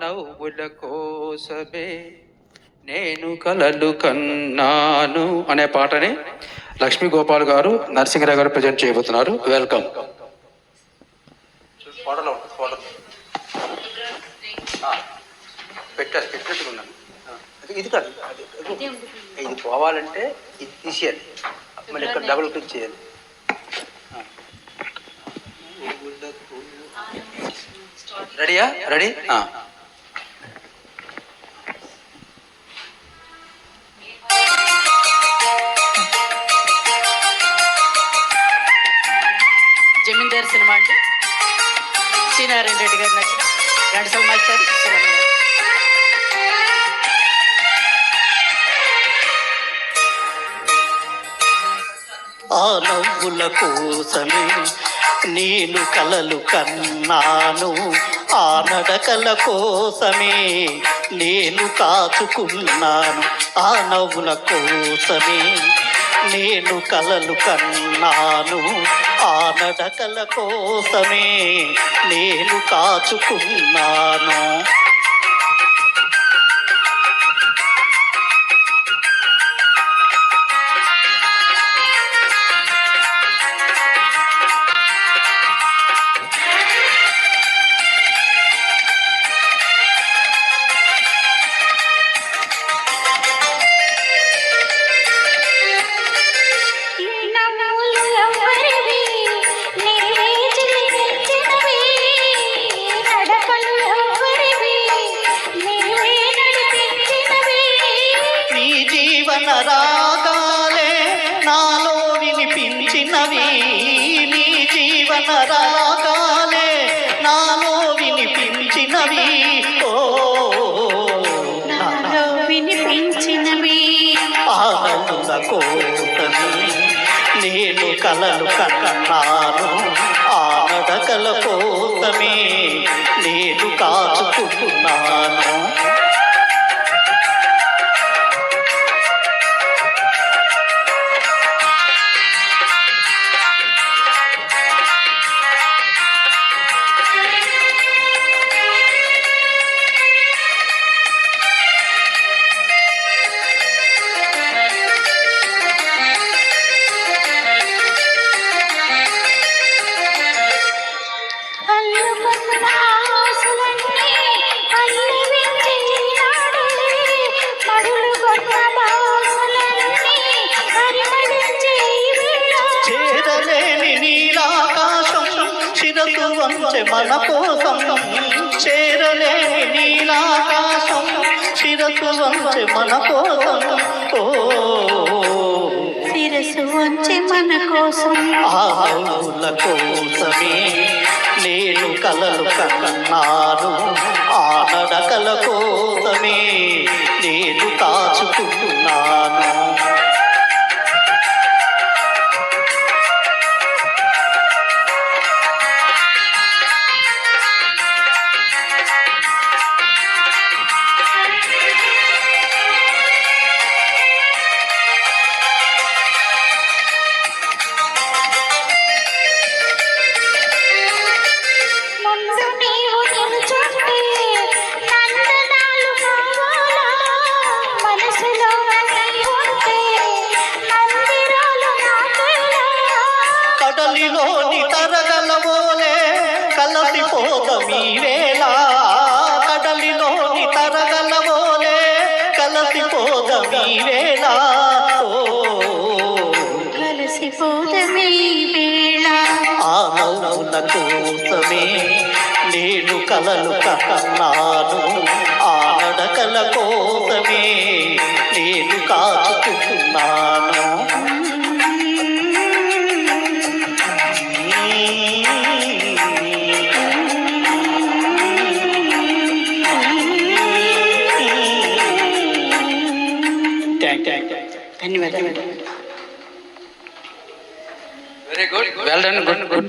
నవ్వుల కోసమే నేను కలలు కన్నాను అనే పాటని లక్ష్మీ గోపాల్ గారు నరసింహరావు గారు ప్రజెంట్ చేయబోతున్నారు. వెల్కమ్. పెట్టినట్టుకున్నాను. ఇది కాదు, ఇది పోవాలంటే ఇది తీసేయాలి, మళ్ళీ ఇక్కడ డబుల్ క్లిక్ చేయాలి. రెడీయా? రెడీ. జమీందార్ సినిమా అండి. శ్రీనారాయణ రెడ్డి గారు నచ్చిన ఘంటసాల మాస్టర్. ఆ నవ్వుల కోసమే నేను కలలు కన్నాను, ఆ నడకల కోసమే నేను కాచుకున్నాను. ఆ నవ్వుల కోసమే నేను కలలు కన్నాను, ఆ నడకల కోసమే నేను కాచుకున్నాను. రాగాలే నాలో వినిపించినవి, నీ జీవన రాగాలే నాలో వినిపించినవి, ఓ నాలో వినిపించినవి. ఆనంద కోసమే నేను కలలు కన్నాను, ఆ నడకల కోసమే నేను కాచుకుంటున్నాను. వంచె మన కోసం చేరలేని నీలాకాశం, శిరసు వంచె మన కోసం, ఓ శిరసు వంచె మన కోసం. ఆవుల కోసమే నేను కలలు కన్నాను, ఆ నడకల కోసమే నేను కాచుకుంటున్నాను. కడలిలోని తరగలవోలే కలసిపోదమీ వేళ, కడలిలోని తరగలవోలే కలసిపోదమీ వేళ, కలసిపోదమీ వేళ. ఆ నవ్వుల కోసమే నేను కలలు కన్నాను, ఆ నడకల కోసమే నేను కాచుకుంటున్నాను. ధన్యవాదాలు. Very good. Well done. Good.